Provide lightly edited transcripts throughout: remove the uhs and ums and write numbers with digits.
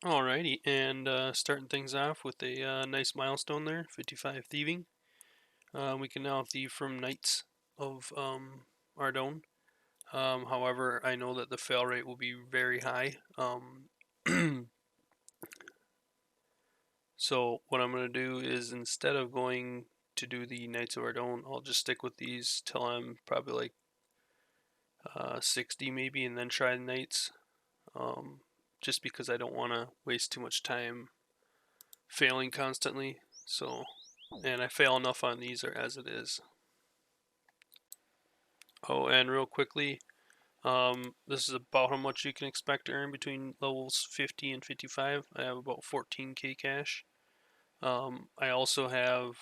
Alrighty, and starting things off with a nice milestone there, 55 thieving. We can now thieve from Knights of Ardone. However, I know that the fail rate will be very high. So what I'm going to do is, instead of going to do the Knights of Ardone, I'll just stick with these till I'm probably like 60 maybe, and then try the Knights. Just because I don't want to waste too much time failing constantly. So, and I fail enough on these as it is. Oh, and real quickly, this is about how much you can expect to earn between levels 50 and 55. I have about 14k cash. I also have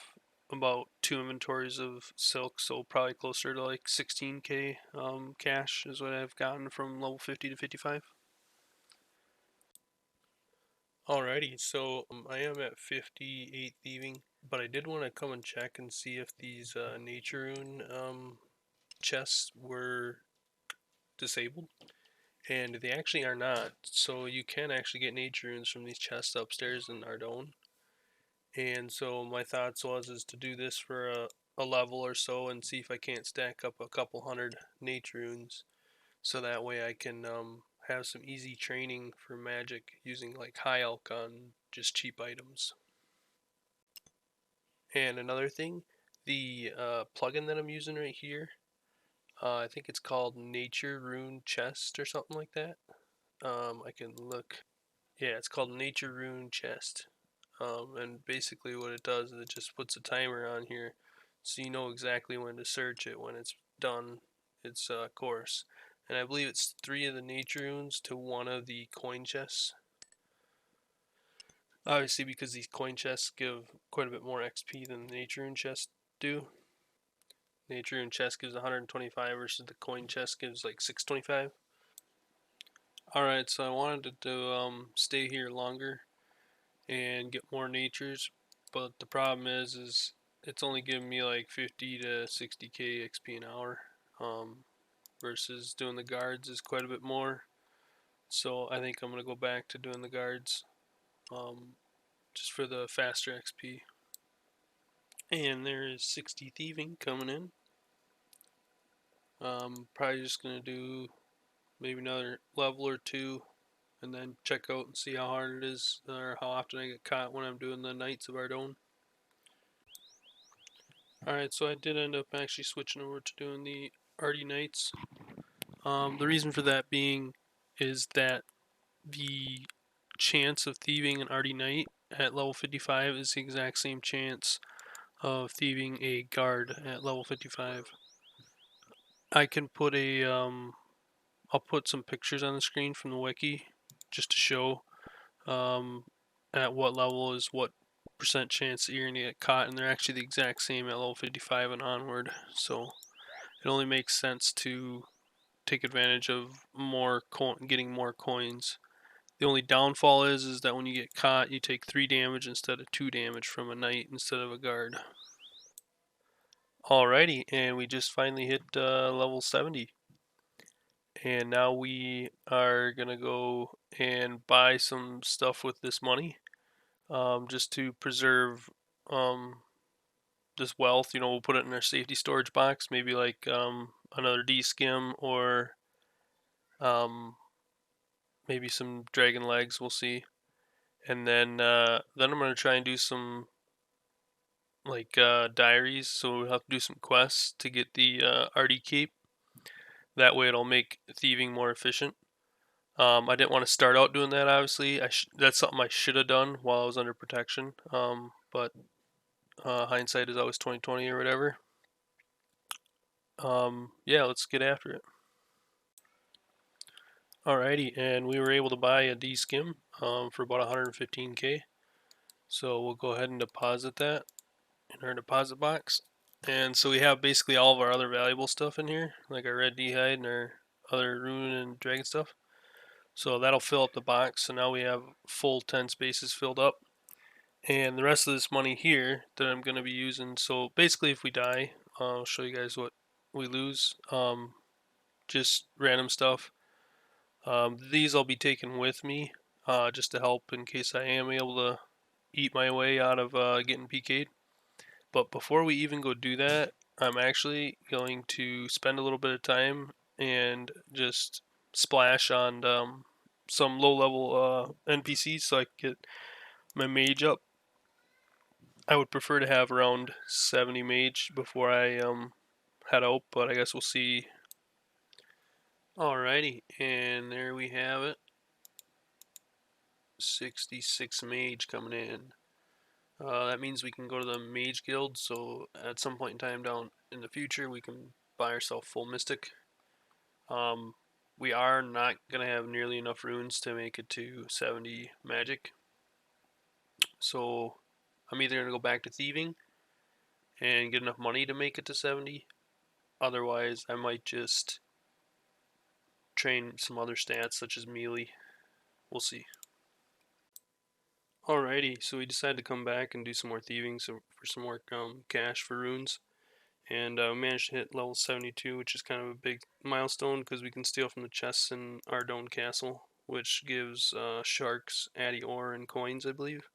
about 2 inventories of silk, so probably closer to like 16k cash is what I've gotten from level 50 to 55. Alrighty, so I am at 58 thieving, but I did want to come and check and see if these nature rune chests were disabled, and they actually are not. So you can actually get nature runes from these chests upstairs in Ardone. And so my thoughts is to do this for a level or so and see if I can't stack up a couple hundred nature runes, so that way I can have some easy training for magic using like high elk on just cheap items. And another thing, the plugin that I'm using right here, I think it's called Nature Rune Chest or something like that. I can look. Yeah, it's called Nature Rune Chest. And basically what it does is it just puts a timer on here, so you know exactly when to search it when it's done its course. And I believe it's 3 of the nature runes to 1 of the coin chests. Obviously, because these coin chests give quite a bit more XP than the nature rune chests do. Nature rune chest gives 125 versus the coin chest gives like 625. Alright, so I wanted to stay here longer and get more natures, but the problem is it's only giving me like 50 to 60k XP an hour, versus doing the guards is quite a bit more. So I think I'm gonna go back to doing the guards, just for the faster XP. And there is 60 thieving coming in. Probably just gonna do maybe another level or two, and then check out and see how hard it is, or how often I get caught when I'm doing the Knights of Ardone. Alright, so I did end up actually switching over to doing the Arty Knights. The reason for that being is that the chance of thieving an Arty Knight at level 55 is the exact same chance of thieving a guard at level 55. I can put I'll put some pictures on the screen from the wiki just to show at what level is what percent chance that you're gonna get caught, and they're actually the exact same at level 55 and onward. So it only makes sense to take advantage of getting more coins. The only downfall is that when you get caught, you take 3 damage instead of 2 damage from a knight instead of a guard. Alrighty, and we just finally hit level 70. And now we are gonna go and buy some stuff with this money, just to preserve this wealth. You know, we'll put it in our safety storage box, maybe like another D-skim, or maybe some dragon legs. We'll see. And then I'm gonna try and do some like diaries. So we'll have to do some quests to get the RD cape. That way, it'll make thieving more efficient. I didn't want to start out doing that. Obviously, that's something I should have done while I was under protection. But hindsight is always 20/20 or whatever. Yeah, let's get after it. Alrighty, and we were able to buy a D-skim for about 115k. So we'll go ahead and deposit that in our deposit box. And so we have basically all of our other valuable stuff in here, like our red D-hide and our other rune and dragon stuff. So that'll fill up the box. So now we have full 10 spaces filled up. And the rest of this money here that I'm going to be using, so basically if we die, I'll show you guys what we lose. Just random stuff. These I'll be taking with me. just to help in case I am able to eat my way out of getting PK'd. But before we even go do that, I'm actually going to spend a little bit of time and just splash on some low-level NPCs so I can get my mage up. I would prefer to have around 70 mage before I head out, but I guess we'll see. Alrighty, and there we have it. 66 mage coming in. That means we can go to the mage guild, so at some point in time down in the future we can buy ourselves full mystic. We are not going to have nearly enough runes to make it to 70 magic, so I'm either going to go back to thieving and get enough money to make it to 70. Otherwise I might just train some other stats such as melee. We'll see. Alrighty, so we decided to come back and do some more thieving for some more cash for runes. And managed to hit level 72, which is kind of a big milestone because we can steal from the chests in Ardone Castle, which gives sharks, addy ore, and coins, I believe.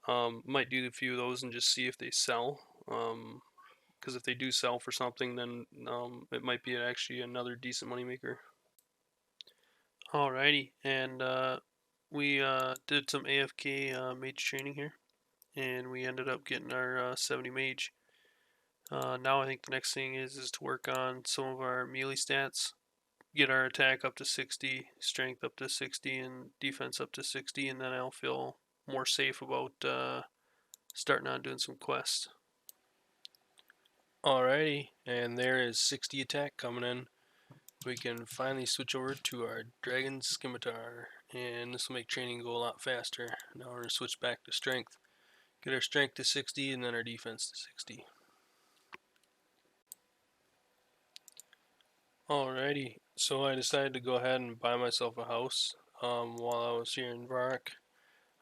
Might do a few of those and just see if they sell. Because if they do sell for something, then it might be actually another decent moneymaker. Alrighty, and we did some AFK mage training here, and we ended up getting our 70 mage. Now I think the next thing is to work on some of our melee stats, get our attack up to 60, strength up to 60, and defense up to 60, and then I'll feel more safe about starting on doing some quests. Alrighty, and there is 60 attack coming in. We can finally switch over to our Dragon Scimitar, and this will make training go a lot faster. Now we're going to switch back to strength. Get our strength to 60 and then our defense to 60. Alrighty, so I decided to go ahead and buy myself a house while I was here in Varrock.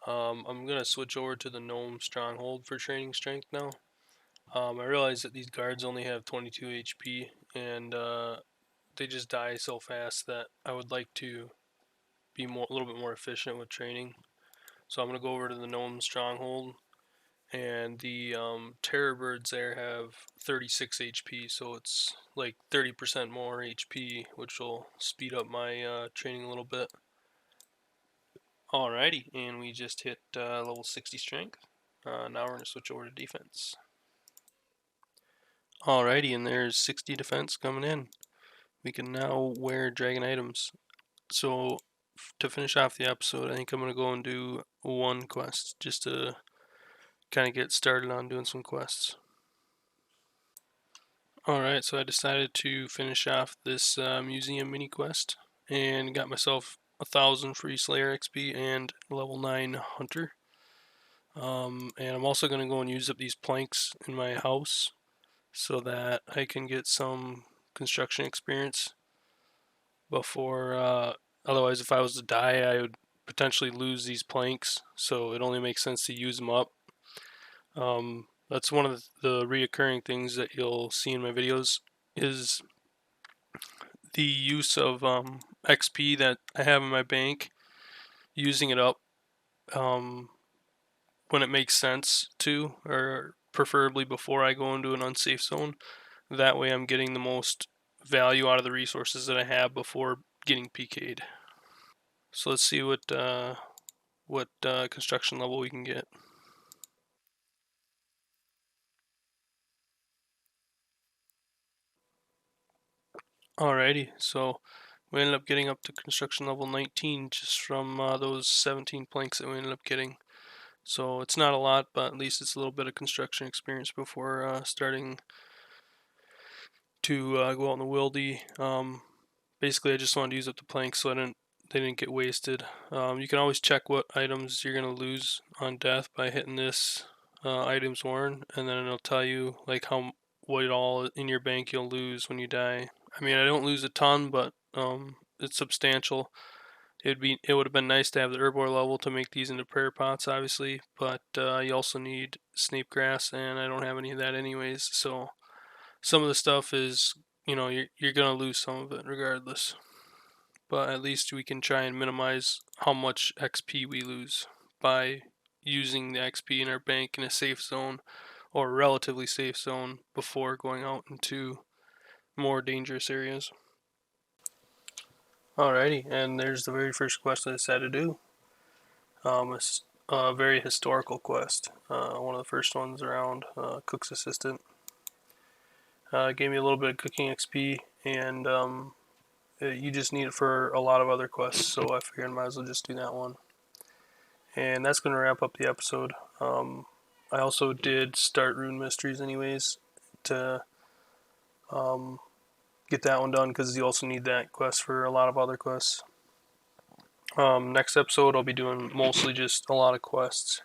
I'm going to switch over to the Gnome Stronghold for training strength now. I realize that these guards only have 22 HP and they just die so fast that I would like to be a little bit more efficient with training. So I'm going to go over to the Gnome Stronghold, and the terror birds there have 36 HP, so it's like 30% more HP, which will speed up my training a little bit. Alrighty, and we just hit level 60 strength. Now we're going to switch over to defense. Alrighty, and there's 60 defense coming in. We can now wear dragon items. So to finish off the episode, I think I'm going to go and do one quest just to kind of get started on doing some quests. Alright, so I decided to finish off this museum mini quest and got myself 1,000 free Slayer XP and level 9 Hunter. And I'm also going to go and use up these planks in my house so that I can get some construction experience before, otherwise if I was to die I would potentially lose these planks, so it only makes sense to use them up. That's one of the reoccurring things that you'll see in my videos is the use of XP that I have in my bank, using it up when it makes sense to, or preferably before I go into an unsafe zone. That way I'm getting the most value out of the resources that I have before getting PK'd. So let's see what construction level we can get. Alrighty, so we ended up getting up to construction level 19 just from those 17 planks that we ended up getting. So it's not a lot, but at least it's a little bit of construction experience before starting to go out in the wildy. Basically, I just wanted to use up the planks so they didn't get wasted. You can always check what items you're gonna lose on death by hitting this items worn, and then it'll tell you like what all in your bank you'll lose when you die. I mean, I don't lose a ton, but it's substantial. It would have been nice to have the herbivore level to make these into prayer pots, obviously, but you also need snape grass, and I don't have any of that anyways. So some of the stuff is, you're gonna lose some of it regardless. but at least we can try and minimize how much XP we lose by using the XP in our bank in a safe zone or a relatively safe zone before going out into more dangerous areas. Alrighty, and there's the very first quest I decided to do. It's a very historical quest. One of the first ones around Cook's Assistant. Gave me a little bit of cooking XP, and you just need it for a lot of other quests, so I figured I might as well just do that one. And that's going to wrap up the episode. I also did start Rune Mysteries anyways to get that one done, because you also need that quest for a lot of other quests. Next episode I'll be doing mostly just a lot of quests.